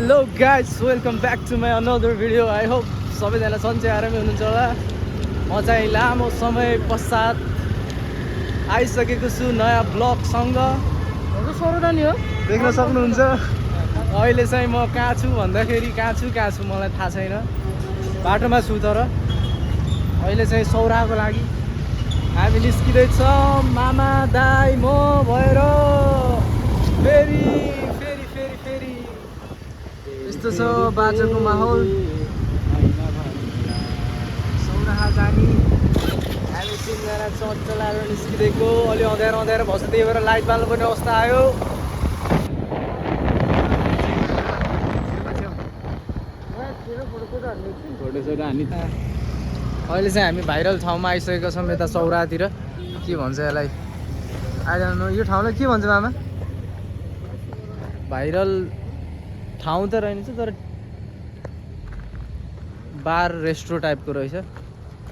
Hello guys welcome back to my another video. I hope सबैजना सन्चै आरामै हुनुहुन्छ होला। म चाहिँ लामो समय पश्चात आइसकेको छु नयाँ ब्लगसँग। सरोदानी हो देख्न सक्नुहुन्छ। अहिले चाहिँ म कहाँ छु भन्दाखेरि कहाँ छु मलाई थाहा छैन, बाटोमा छु। तर अहिले चाहिँ सौराको लागि हामी निस्किँदैछौँ। मामा दाइ म भएर फेरि यस्तो छ बाटोको माहौल। सौराहा जाने हामी 3 जना चट चलाएर निस्किँदैको। अलि अँध्यारो भन्छ, त्यही भएर लाइट बाल्नुपर्ने अवस्था आयो। अहिले चाहिँ हामी भाइरल ठाउँमा आइसकेका छौँ, यता सौरातिर। के भन्छ यसलाई, आई डोन्ट नो यो ठाउँलाई के भन्छ मामा। भाइरल ठाउँ त रहेछ तर बार रेस्ट्रो टाइपको रहेछ।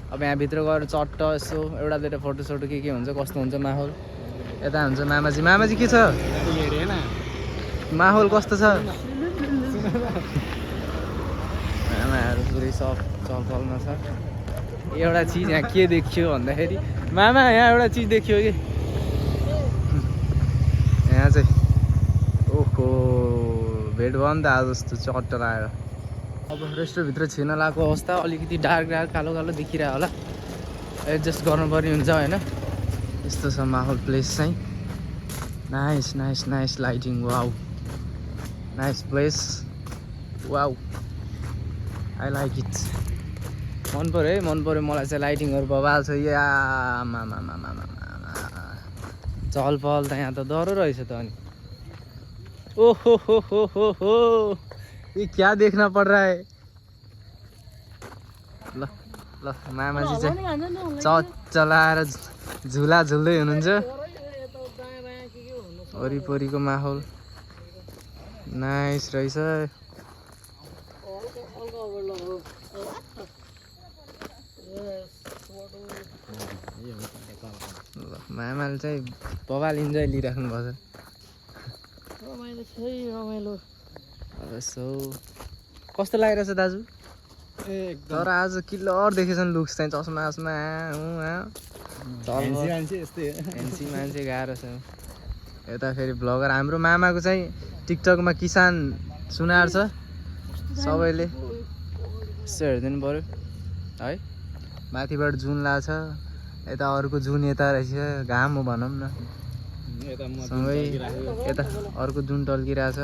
अब यहाँभित्र गएर चट्ट यसो एउटा दुइटा फोटोसोटो के हुन्छ, कस्तो हुन्छ माहौल। यता हुन्छ मामाजी के छ माहौल कस्तो छ। मामाहरू पुरै सब चलमा छ। एउटा चिज यहाँ के देखियो भन्दाखेरि मामा यहाँ एउटा चिज देखियो कि यहाँ चाहिँ ओहो भेट भयो नि त आज जस्तो चट्ट लगाएर। अब रेस्टुरेन्टभित्र छिर्न लागेको अवस्था, अलिकति डार्क कालो देखिरह्यो होला, एडजस्ट गर्नुपर्ने हुन्छ होइन। यस्तो छ माहौल। प्लेस चाहिँ nice lighting. Wow nice place. Wow I like it. मन पऱ्यो मलाई चाहिँ। लाइटिङहरू बबाल छ। या मामा चहल पहल त यहाँ त डह्रो रहेछ त। अनि ओहो ये क्या देखना पड़ रहा है। ल मामाजी चाहिँ चलाएर झुला झुल्दै हुनुहुन्छ। वरिपरिको माहौल नाइस रहेछ। मामाले चाहिँ बबाल इन्जोय लिइराख्नु भएको छ। कस्तो लागिरहेछ दाजु? तर आज किल्लर देखेछन् लुक्स चाहिँ, चस्मा एनसी मान्छे गाह्रो छ। यता फेरि ब्लगर हाम्रो मामाको चाहिँ टिकटकमा किसान सुनार छ। सबैले यस्तो हेरिदिनु पऱ्यो है। माथिबाट जुन लाग्छ, यता अर्को जुन यता रहेछ, घाम हो भनौँ न। सँगै यता अर्को जुन टल्किरहेछ,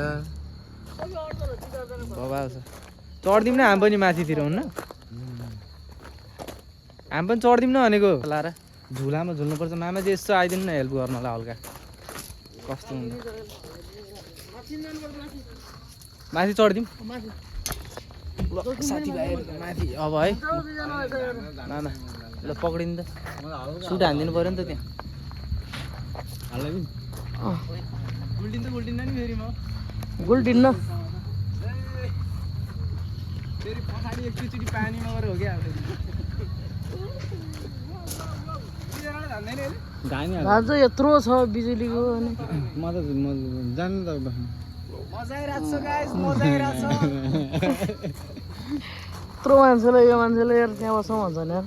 बबाल छ। चढ्दिउँ न हामी पनि माथितिर हुन्न, हामी पनि चढ्दिउँ न भनेको। लाएर झुलामा झुल्नुपर्छ। मामाजी यसो आइदिनु न हेल्प गर्नलाई हल्का। कस्तो हुन्छ माथि चढ्दिउँ साथीभाइहरू माथि। अब है मामा ल पक्रिनु त, सुट हानिदिनु पऱ्यो नि त त्यहाँ। गुल्टिन्न नि फेरि म गुल्टिन्न फेरि पछाडि एकचोटि पानीमा गएर हो क्या। आज यत्रो छ बिजुलीको अनि म जानु त मजा आइरहेको छ गाइस, मजा आइरहेको छ। यत्रो मान्छेले यो मान्छेले यार त्यहाँ बसौँ भन्छ नि यार।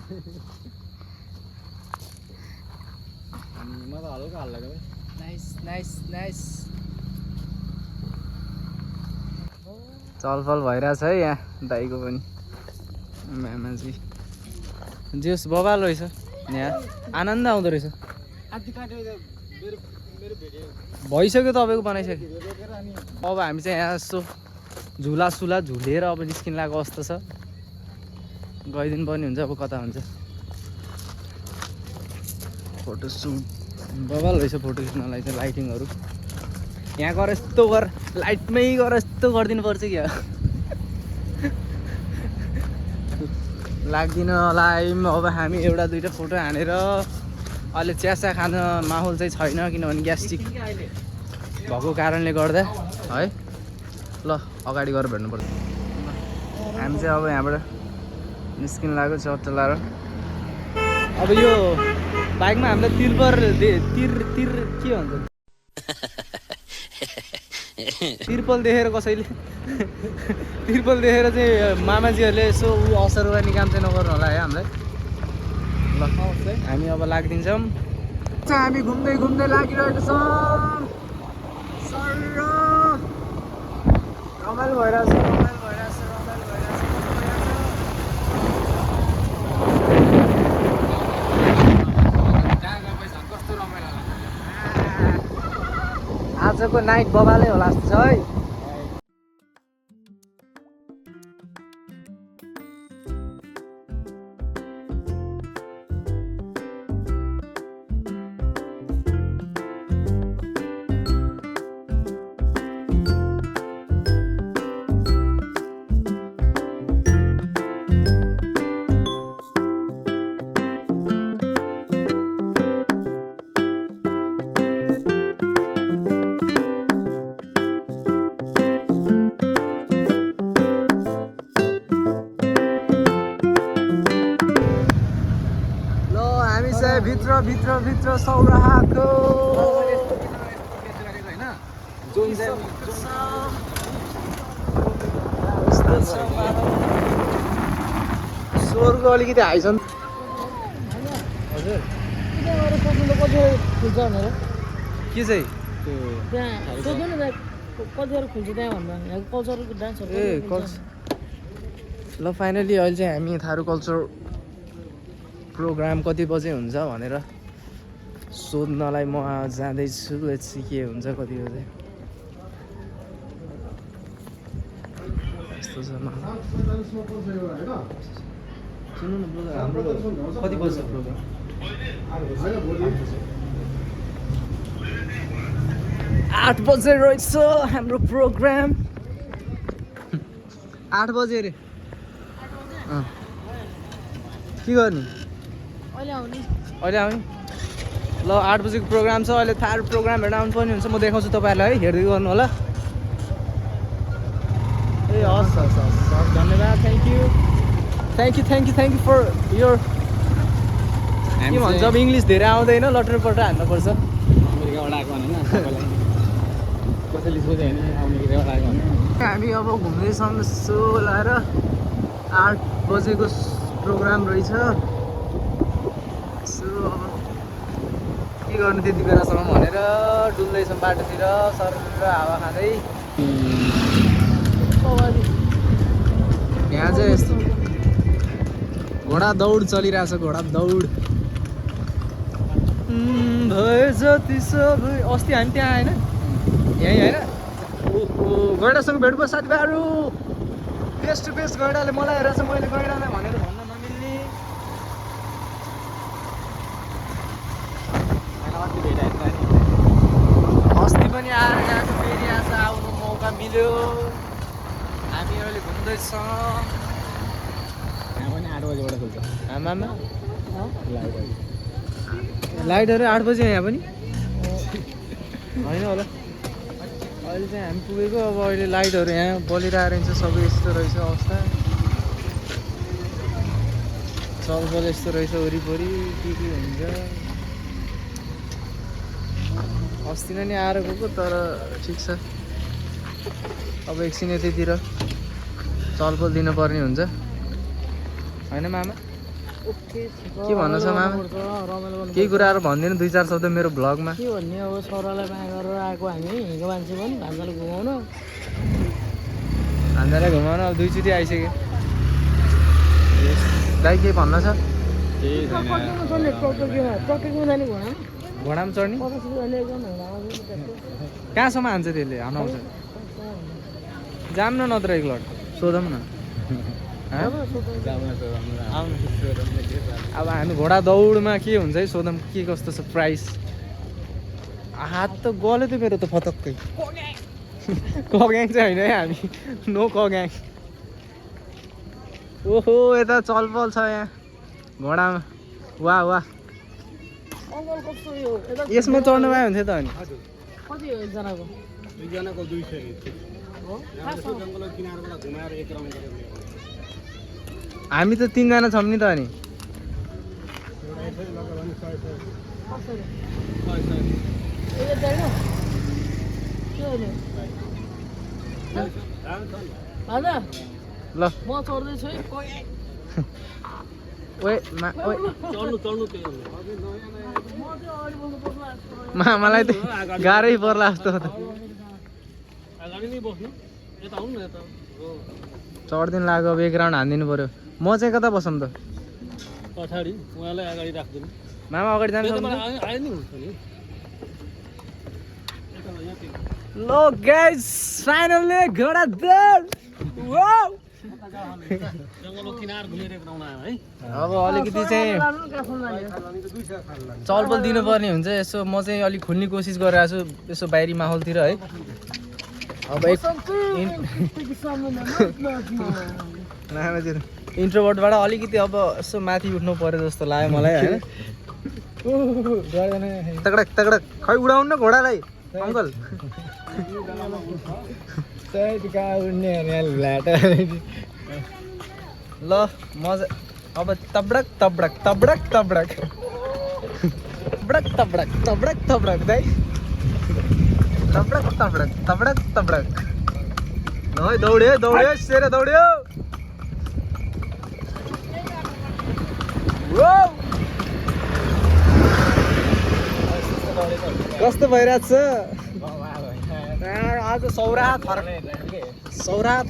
नाइस चलफल भइरहेछ है यहाँ दाइको पनि। मामाजी जेस बबाल रहेछ यहाँ, आनन्द आउँदो रहेछ। भइसक्यो तपाईँको बनाइसक्यो। अब हामी चाहिँ यहाँ यस्तो झुला झुलेर अब निस्किन लागेको अवस्था छ। गइदिनु पर्ने हुन्छ अब कता हुन्छ। फोटोसुट बबाल रहेछ फोटो खिच्नलाई चाहिँ। लाइटिङहरू यहाँ गएर यस्तो लाइटमै गएर यस्तो गरिदिनु पर्छ क्या। लाग्दिन होला। अब हामी एउटा दुइटा फोटो हानेर अहिले चियासा खान माहौल चाहिँ छैन, किनभने ग्यास्ट्रिक भएको कारणले गर्दा है। ल अगाडि गएर भेट्नुपर्छ। हामी चाहिँ अब यहाँबाट निस्किन लाग्यो चट्ट लाएर। अब यो बाइकमा हामीलाई तिर के भन्छ तिर्पल देखेर कसैले तिर्पल देखेर चाहिँ मामाजीहरूले यसो असर गर्ने काम चाहिँ नगर्नु होला है हामीलाई ल हामी अब लाग्दिन्छौँ हामी घुम्दै घुम्दै लागिरहेको छौँ रमाइलो भइरहेछ आजको नाइट बबालै होला जस्तो छ है भित्र सौराहाको स्वरको अलिकति हाई छ हजुर के चाहिँ ल फाइनली अहिले चाहिँ हामी थारू कल्चर प्रोग्राम कति बजे हुन्छ भनेर सोध्नलाई म जाँदैछु लेट्स सी के हुन्छ कति बजे यस्तो छ सुन्नु न ब्रदर हाम्रो कति बजे प्रोग्राम 8 बजे रहेछ हाम्रो प्रोग्राम 8 बजे रे के गर्ने अहिले आउने ल 8 बजेको प्रोग्राम छ अहिले थारू प्रोग्राम हेर्न आउनु पर्ने हुन्छ म देखाउँछु तपाईँहरूलाई है हेर्दै गर्नु होला ए हस् हस् हस् हस् धन्यवाद थ्याङ्क यू फर योर के भन्छ अब इङ्ग्लिस धेरै आउँदैन लटरपट हान्नुपर्छ अमेरिकाबाट आएको होइन कसैले सोधे होइन अमेरिकाबाट आएको होइन हामी अब घुम्दैछौँ यसो लाएर 8 बजेको प्रोग्राम रहेछ यसो अब के गर्नु त्यति बेलासम्म भनेर डुल्दैछौँ बाटोतिर सर हावा खाँदै यहाँ चाहिँ यस्तो घोडा दौड चलिरहेछ घोडा दौड भए जति सबै अस्ति हामी त्यहाँ होइन यहीँ होइन गैडासँग भेट भयो साथीभाइहरू फेस टु फेस गैडाले मलाई हेरेर चाहिँ मैले गैडालाई भनेर भन्न नमिल्ने अस्ति पनि आएर यहाँको फेरि आज आउनु मौका मिल्यो हामी अहिले घुम्दैछौँ यहाँ पनि 8 बजेबाट खुल्छ आमामा लाइटहरू 8 बजे यहाँ पनि होइन होला अहिले चाहिँ हामी पुगेको अब अहिले लाइटहरू यहाँ बलिरहेको रहेछ सबै यस्तो रहेछ अवस्था चलबल यस्तो रहेछ वरिपरि के हुन्छ अस्ति नै आएर गएको तर ठिक छ अब एकछिन यतैतिर चलबल दिनुपर्ने हुन्छ होइन मामा के भन्नु छ मामा केही कुराहरू भनिदिनु 2-4 शब्द मेरो भ्लगमा के भन्ने अब छोरालाई माया गरेर आएको हामी हिँडेको मान्छे पनि भान्जालाई घुमाउन भान्जालाई घुमाउन अब 2 चोटि आइसक्यो दाइ के भन्न छ घोडामा चढ्ने कहाँसम्म हान्छ त्यसले हनाउँछ जाम न नत्र एकलट सोधौँ न अब हामी घोडा दौडमा के हुन्छ है सोधौँ के कस्तो छ प्राइस हात त गल्यो त मेरो त फतक्कै कग्याङ चाहिँ होइन है हामी नो कग्याङ ओहो यता चलपल छ यहाँ घोडामा वाह वाह यसमा चढ्नु पायो हुन्थ्यो त अनि कति हो एकजनाको एकजनाको 200 जङ्गल किनारबाट घुमाएर एक राउन्ड गरेर हामी त 3 जना छौँ नि त अनि दादा ल म चढ्दैछु है ओए ओए चल्नु चल्नु त्यही हो मामालाई त गाह्रै पर्ला जस्तो त अगाडि नै बस्नु यता आउनु न यता चढ्दिन लाग्यो अब एक राउन्ड हानिदिनु पर्यो म चाहिँ कता बसौँ त पछाडि उहाँलाई अगाडि राख्दिनु मामा अगाडि जानु सक्नुहुन्छ? आयो नि हुन्छ नि लो गाइस फाइनली घोडा दौड वाउ जङ्गलको किनार घुमेर बनाउन आयो है अब अलिकति चाहिँ चलपल दिनुपर्ने हुन्छ यसो म चाहिँ अलिक खुल्ने कोसिस गरिरहेको छु यसो बाहिरी माहौलतिर है अब इन्ट्रोभर्टबाट अलिकति अब यसो माथि उठ्नु पर्यो जस्तो लाग्यो मलाई होइन तगडक तगडक खै उडाउनु न घोडालाई अङ्कल ल मजा अब तबडक तबडक तबडक तबडक तबडक तबडक तबडक तबडक दाइ तबडक तबडक तबडक तबडक ल दौड्यो दौड्यो सेर दौड्यो कस्तो भइरहेछ आज सौरा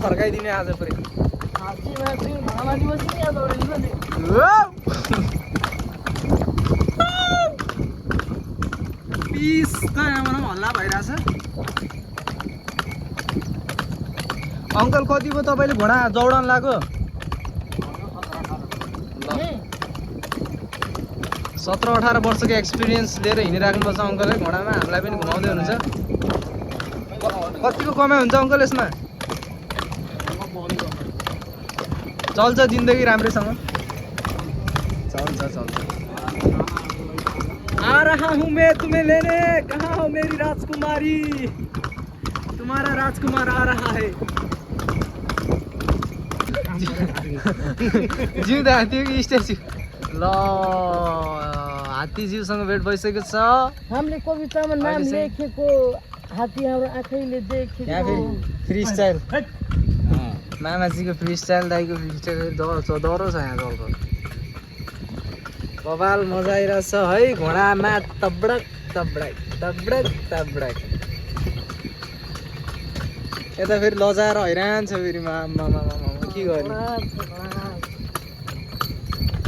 थर्काइदिने आज पुरै पिस कहाँ हल्ला भइरहेछ अङ्कल कति भयो तपाईँले घोडा दौडाउन लाग्यो 17-18 वर्षको एक्सपिरियन्स लिएर हिँडिराख्नुपर्छ अङ्कलले घोडामा हामीलाई पनि घुमाउँदै हुनुहुन्छ कतिको कमाइ हुन्छ अङ्कल यसमा चल्छ जिन्दगी राम्रैसँग चल्छ आ रहा हूँ मैं तुम्हें लेने कहाँ हो मेरी राजकुमारी तुम्हारा राजकुमार आ रहा है जिउँदा हात्ती कि स्ट्याचु ल हात्तीज्यूसँग भेट भइसकेको छ हामीले कवितामा नाम लेखेको हात्ती हाम्रो आँखैले देखेको फ्री स्टाइल मामाजीको फ्री स्टाइल दाइको फ्री स्टाइल डह्रो छ यहाँ जलको बबाल मजा आइरहेछ है घोडामा तबडक तबडक तबडक तबडक यता फेरि लजाएर हैरान छ फेरि मामा के गर्नु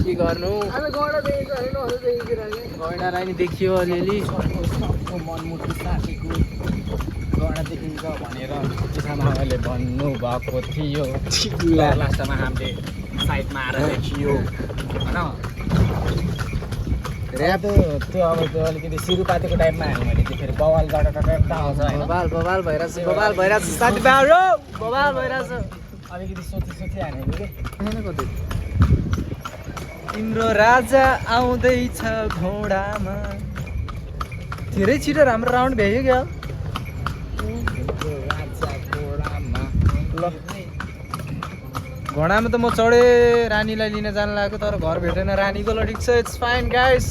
के गर्नु गैँडालाई नि देखियो अलिअलि मनमुटु साथीको गहना देखिन्छ भनेर किसानहरूले भन्नुभएको थियो लास्टमा हामीले साइडमा आएर देखियो होइन ऱ्याप त्यो अब त्यो अलिकति सिरुपातीको टाइपमा हाल्यो भने चाहिँ फेरि बवाल डट आउँछ होइन बबाल भइरहेछ साथीभाइहरू बबाल भइरहेछ अलिकति सोची हाल्यो कि कतै तिम्रो राजा आउँदैछ घोडामा धेरै छिटो राम्रो राउन्ड भ्यायो क्या ल घोडामा त म चढेँ रानीलाई लिन जान लागेको तर घर भेटेन रानीको ल ठिक छ इट्स फाइन गाइस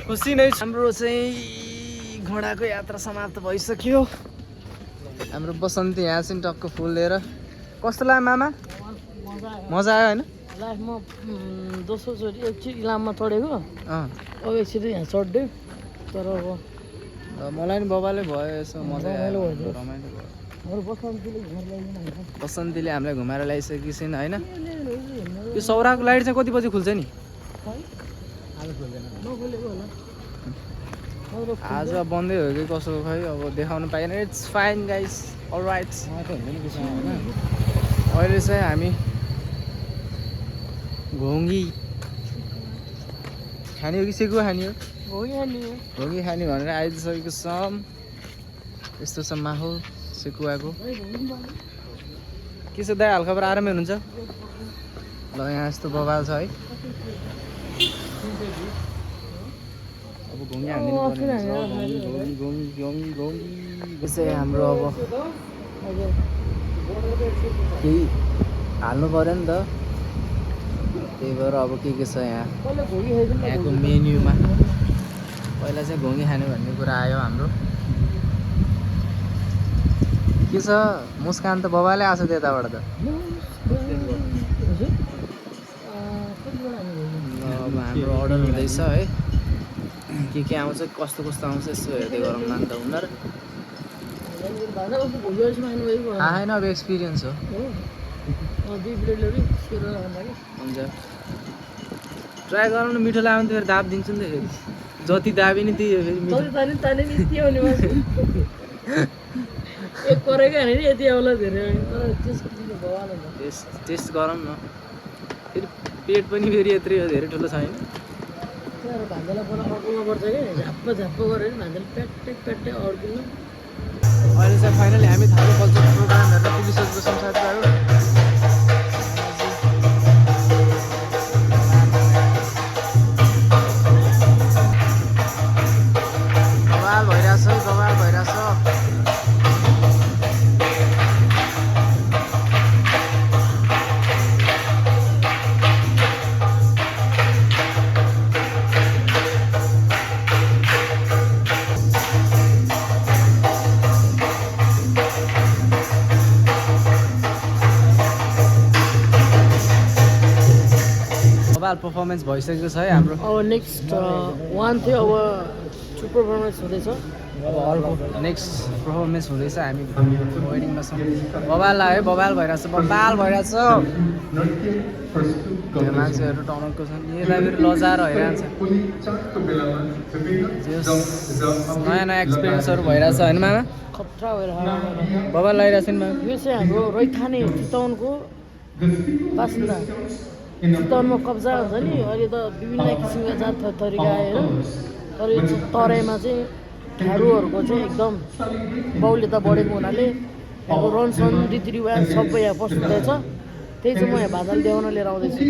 खुसी नै हाम्रो चाहिँ घोडाको यात्रा समाप्त भइसक्यो हाम्रो बसन्ती यहाँ चाहिँ टक्क फुल लिएर कस्तो लाग्यो मामा मजा आयो होइन लाइफमा दोस्रोचोटि एकचोटि इलाममा चढेको अँ अब एकचोटि यहाँ चढ्यो तर अब मलाई नि बबाले भयो यसो मजा रमाइलो आयो भयो। रमाइलो भयो अरू बसन्तीले घर ल्याइदिनु हुन्छ बसन्तीले हामीलाई घुमाएर ल्याइसकेको छैन होइन यो सौराको लाइट चाहिँ कति बजी खुल्छ नि नखोलेको होला आज बन्दै हो कि कसो खै अब देखाउनु पाएन इट्स फाइन गाइस अलराइट अहिले चाहिँ हामी घोङ्गी खाने हो कि सेकुवा खाने हो घोङ्गी खाने भनेर आइसकेको छौँ यस्तो छ माहौल सेकुवाको के छ दाइ हालखबर आरामै हुनुहुन्छ ल यहाँ यस्तो बबाल छ है अब घोङ्गी हानिदिनु पर्ने चाहिँ हाम्रो अब केही हाल्नु पऱ्यो नि त त्यही भएर अब के छ यहाँ यहाँको मेन्युमा पहिला चाहिँ घोङ्गी खाने भन्ने कुरा आयो हाम्रो के छ मुस्कान त बबाले आएको छ त्यताबाट त अब हाम्रो अर्डर हुँदैछ है के आउँछ कस्तो कस्तो आउँछ यसो हेर्दै गरौँ न अन्त उनीहरू खाएन अब एक्सपिरियन्स हो हुन्छ ट्राई गरौँ न मिठो लाग्यो भने त फेरि दाब दिन्छु नि त फेरि जति दाबी नि त्यही हो फेरि टेस्ट गरौँ न फेरि पेट पनि फेरि यत्रै हो धेरै ठुलो छैन अहिले चाहिँ फाइनली हामी थालु कल्चर प्रोग्राम हेरेर पुगिसकेको छौँ साथीभाइहरू बवाल भइरहेछ पर्फर्मेन्स भइसकेको छ है हाम्रो अब नेक्स्ट 1 थियो अब 2 पर्फर्मेन्स हुँदैछ अब अर्को नेक्स्ट पर्फर्मेन्स हुँदैछ हामी वेडिङमा छौँ बवाल लाग्यो बवाल भइरहेछ त्यो मान्छेहरू टनक्क छन् यता फेरि लजाएर भइरहन्छ नयाँ नयाँ एक्सपिरियन्सहरू भइरहेछ होइन मामा खतरा भएर बवाल लगाइरहेछ नि मामा यो चाहिँ हाम्रो रैथाने चितवनको बासिन्दा चितवनमा कब्जा हुन्छ नि अहिले त विभिन्न किसिमका जात थरीका आए होइन तर यो तराईमा चाहिँ थारूहरूको चाहिँ एकदम बाहुल्यता बढेको हुनाले अब रहनसहन रीतिरिवाज सबै यहाँ प्रस्तुत हुँदैछ त्यही चाहिँ म यहाँ भाजाले देवाउन लिएर आउँदैछु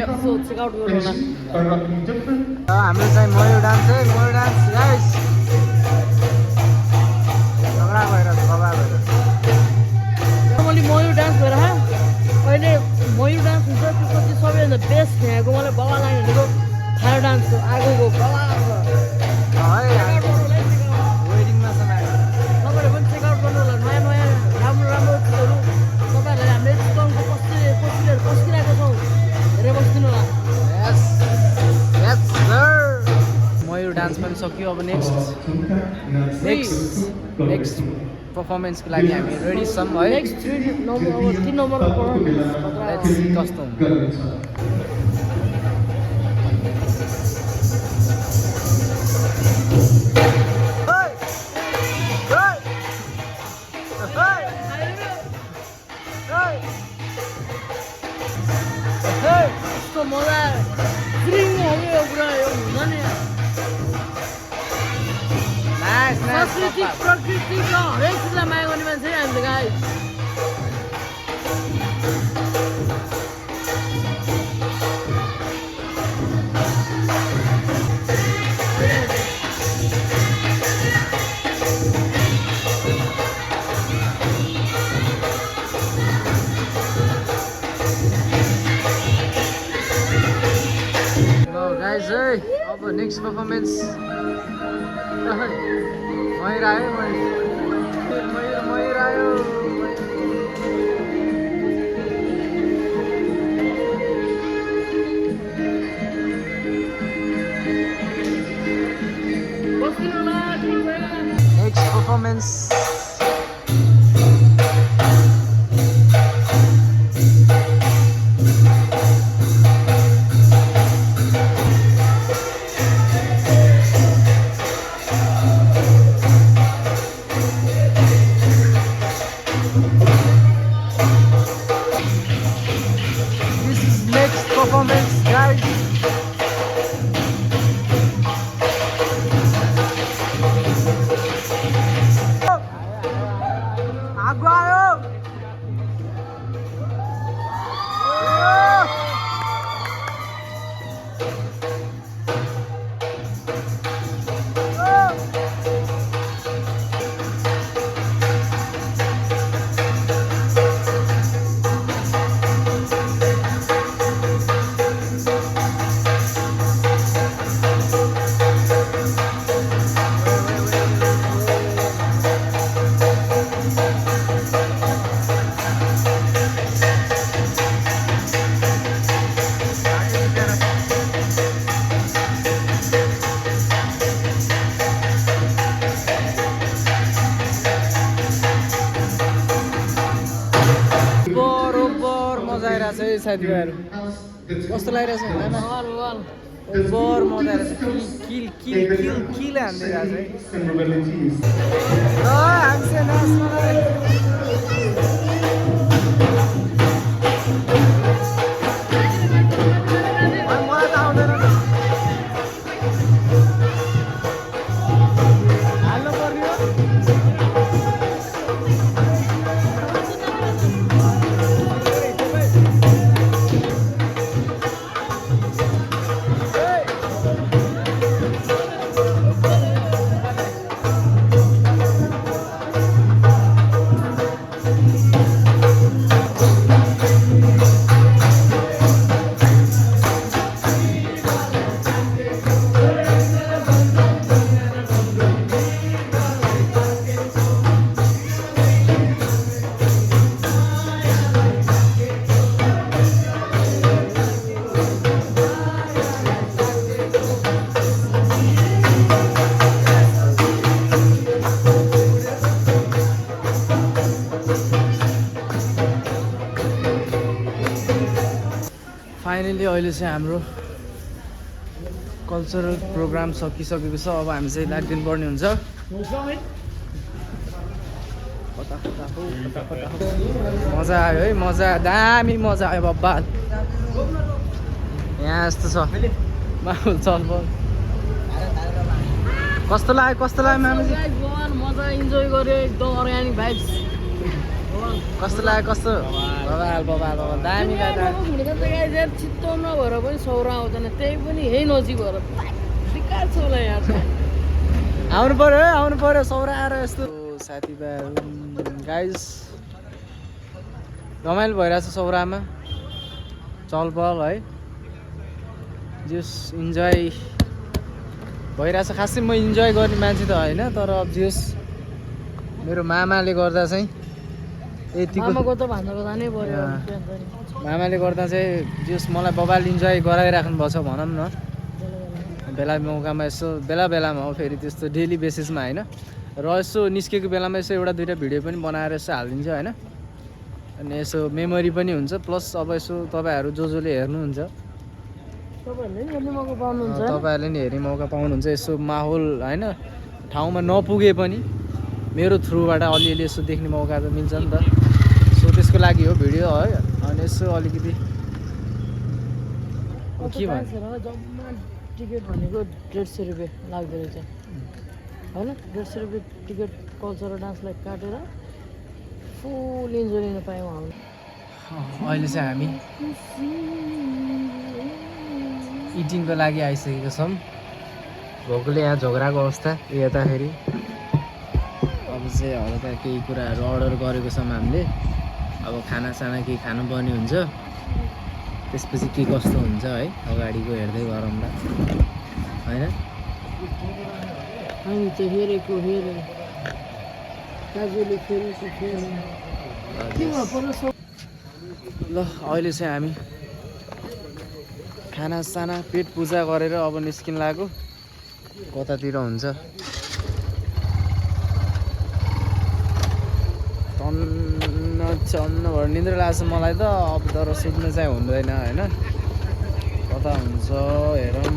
यसो चेकआउट गरौँ न हाम्रो चाहिँ मयूर डान्स है मयूर डान्स गाइस झगडा भइरहेछ मैले मयूर डान्स भएर अहिले मयूर डान्स हुन्छ त्यसको चाहिँ सबैभन्दा बेस्ट यहाँको मलाई बवाल लाग्ने भनेको फायर डान्सको आगोको बवाल वेडिङमा छ तपाईँहरू पनि चेकआउट गर्नु होला नयाँ नयाँ राम्रो राम्रो चिजहरू तपाईँहरूले हामीले चितवनको पसिरहेको छौँ धेरै बस्दिनु होला मयूर डान्स पनि सक्यो अब नेक्स्ट पर्फर्मेन्सको लागि हामी रेडी छौँ है नेक्स्ट 3 नम्बरको पर्फर्मेन्स कस्तो हुन्छ यस्तो मजा ड्रिङ हाल्यो पुरा यो हुन्छ नि संस्कृति प्रकृतिको हरेक चिजलाई माया गर्ने मान्छे हामी गाई guys अब नेक्स्ट पर्फर्मेन्स मयूर आयो मयूर आयो नेक्स्ट पर्फर्मेन्स performance guys लागिरहेछ है साथीभाइहरू कस्तो लागिरहेछ हैन वाल वाल ओभर मजा आइरहेछ किल किल किल किल हान्दिरहेछ है हान्छ नाच्नलाई मलाई त आउँदैन हाल्नु पर्ने हो फाइनली अहिले चाहिँ हाम्रो कल्चरल प्रोग्राम सकिसकेको छ अब हामी चाहिँ लागिदिनु पर्ने हुन्छ मजा आयो है मजा दामी मजा आयो बाबा यहाँ यस्तो छ माहौल चलबल कस्तो लाग्यो मामाजी मजा इन्जोय गर्यो एकदम अर्ग्यानिक भाइब्स कस्तो लाग्यो कस्तो बबाल दामी चित्तो नभएर पनि सौरा आउँदैन त्यही पनि यही नजिक भएर बेकार छ होला यहाँ आउनु पर्यो सौरा आएर यस्तो साथीभाइहरू गाइस रमाइलो भइरहेछ सौरामा चलपल है जस इन्जोय भइरहेछ खासै म इन्जोय गर्ने मान्छे त होइन तर अब जस मेरो मामाले गर्दा चाहिँ यतिको मामाको त भान्जाको जानै पर्यो मामाले गर्दा चाहिँ जस मलाई बबाल इन्जोय गराइराख्नु भएको छ भनौँ न बेला मौकामा यसो बेलामा हो फेरि त्यस्तो डेली बेसिसमा होइन र यसो निस्केको बेलामा यसो एउटा दुइटा भिडियो पनि बनाएर यसो हालिदिन्छ होइन अनि यसो मेमोरी पनि हुन्छ प्लस अब यसो तपाईँहरू जसले हेर्नुहुन्छ तपाईँहरूले नि हेर्ने मौका पाउनुहुन्छ यसो माहौल होइन ठाउँमा नपुगे पनि मेरो थ्रुबाट अलिअलि यसो देख्ने मौका त मिल्छ नि त सो त्यसको लागि हो भिडियो है अनि यसो अलिकति के भन्छ जम्मा टिकट भनेको 150 रुपियाँ लाग्दो रहेछ होइन 150 रुपियाँ टिकट कल्चरल डान्सलाई काटेर फुल इन्जोय लिन पायौँ हामीले अहिले चाहिँ हामी इटिङको लागि आइसकेको छौँ भोकले यहाँ झोग्राको अवस्था यताखेरि अब चाहिँ हल्का केही कुराहरू अर्डर गरेको छौँ हामीले अब खानासाना केही खानुपर्ने हुन्छ त्यसपछि के कस्तो हुन्छ है अगाडिको हेर्दै गरौँला होइन हामी त हेरेको ल अहिले चाहिँ हामी खानासाना पेट पूजा गरेर अब निस्किन लाग्यो कतातिर हुन्छ चन्नभर निन्द्रा लाग्छ मलाई त अब तर सुत्नु चाहिँ हुँदैन होइन कता हुन्छ हेरौँ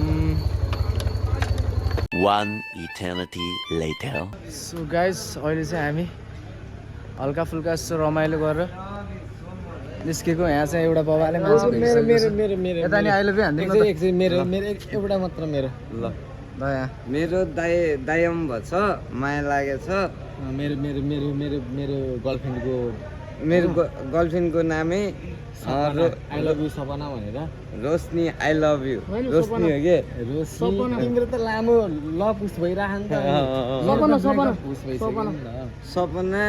One eternity later. So guys अहिले चाहिँ हामी हल्का फुल्का यसो रमाइलो गरेर निस्केको यहाँ चाहिँ एउटा बाबाले मेरो यता नि आइलो हान्दै मेरो एउटा मात्र मेरो ल यहाँ मेरो दायम भन्छ माया लागेछ मेरो गर्लफ्रेन्डको मेरो गर्लफ्रेन्डको नामै आई लभ यु सपना भनेर रोशनी आई लभ यु होइन, रोशनी हो के सपना। तिम्रो त लामो ल पुस भइरह नि त Sapna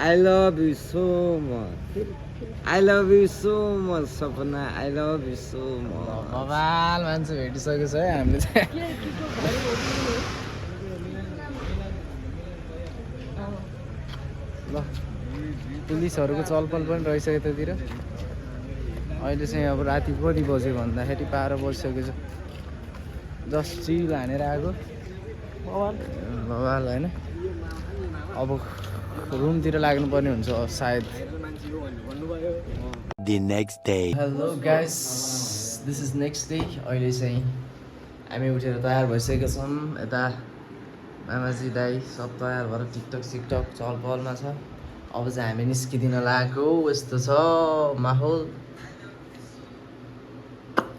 I love you so much I love you so much Sapna I love you so much बबाल मान्छे भेटिसकेको छ है हामीले चाहिँ ल पुलिसहरूको चलपल पनि रहेछ यतातिर अहिले चाहिँ अब राति कति बज्यो भन्दाखेरि 12 बजिसकेको छ जस्ट चिल हानेर आएको बबाल होइन अब रुमतिर लाग्नुपर्ने हुन्छ सायद the next day. Hello guys, this is next day. अहिले चाहिँ हामी उठेर तयार भइसकेका छौँ। यता मामाजी दाई सब तयार भएर टिकटक सिकटक चहल पहलमा छ। अब चाहिँ हामी निस्किदिन लागेको, यस्तो छ माहौल।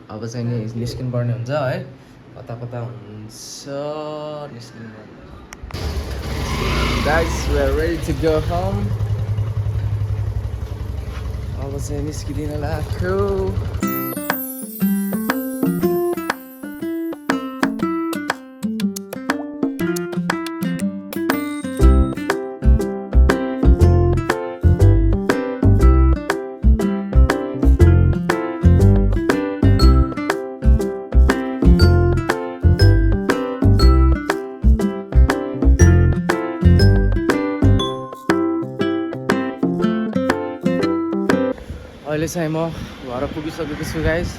अब चाहिँ निस्किनु पर्ने हुन्छ है, कता कता हुन्छ निस्किनु पर्ने। Guys, we are ready to go home. अब चाहिँ निस्किदिन लाग्यो। अहिले चाहिँ म घर पुगिसकेको छु गाइस।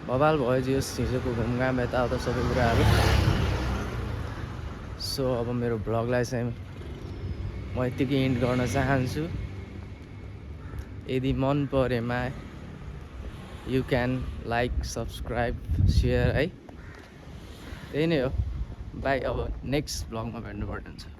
बवाल भयो जे होस्, हिजोको घुमघाम यताउता सबै कुराहरू। सो अब मेरो भ्लगलाई चाहिँ म यतिकै एन्ड गर्न चाहन्छु। यदि मन परेमा you can like subscribe share है, त्यही नै हो। बाई। अब नेक्स्ट भ्लगमा भेट्नुपर्ने हुन्छ।